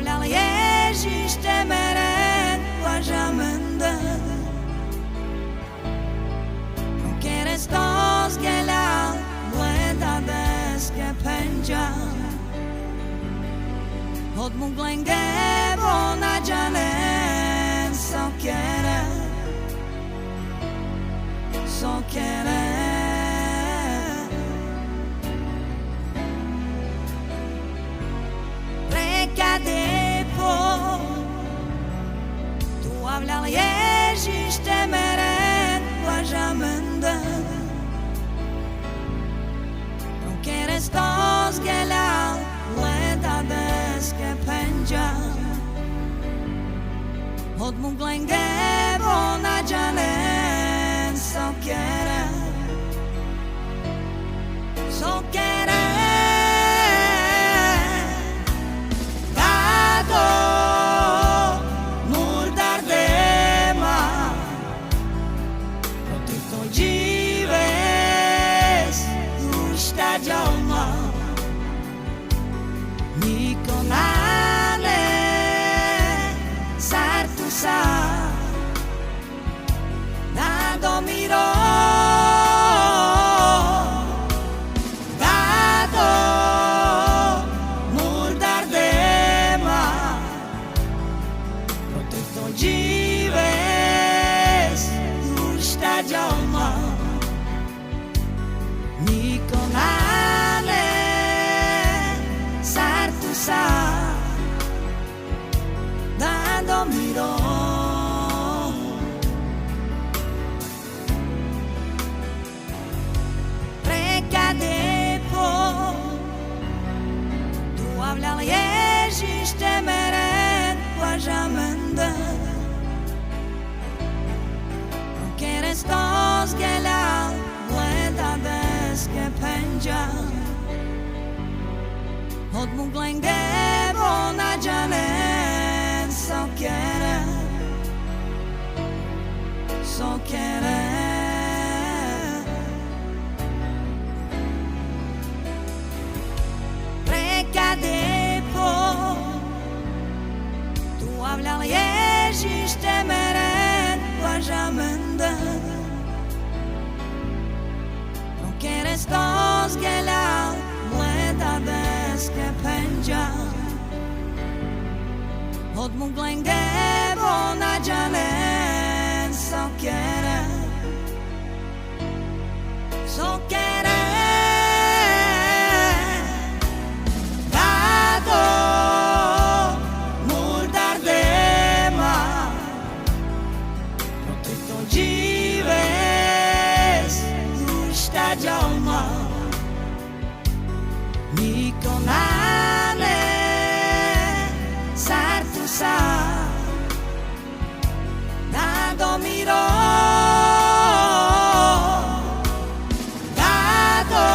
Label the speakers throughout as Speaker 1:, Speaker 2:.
Speaker 1: hablar Ježíš temeren guajamanda. No quieres dos que la vuelta des que penja. Hod munglenge bona janen so quiere. So quiere. Tu hablas Ježíš temeren guajamanda. No quieres dos que la vuelta des que penja. Hod munglenge bona janen so quiere. So quiere. Nikonane sartusa Nadomiro Dado Murdardema Protetto jives Ustajama Nikonane sartusa Nadomiro Tu hablas Ježíš temeren guajamanda. No quieres dos que la vuelta des que penja. Hod munglenge bona janen so quiere. So quiere. Tu hablas Ježíš temeren guajamanda. No quieres dos que la vuelta des que penja. Hod munglenge bona janen so quiere. So quiere. Nikonane sartusa Nadomiro Dado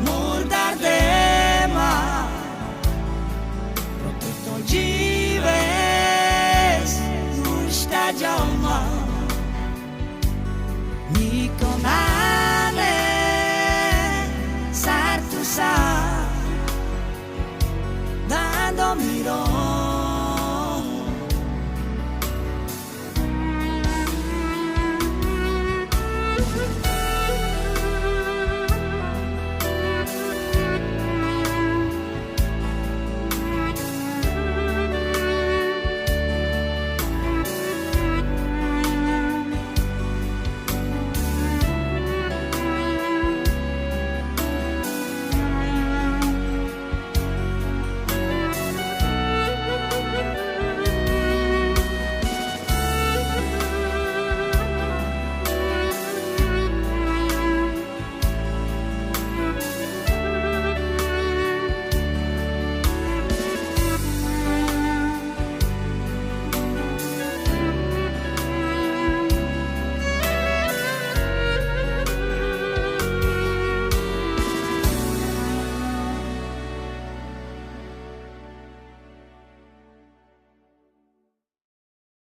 Speaker 1: Murdardema Protetto jives Ustajama Nikonane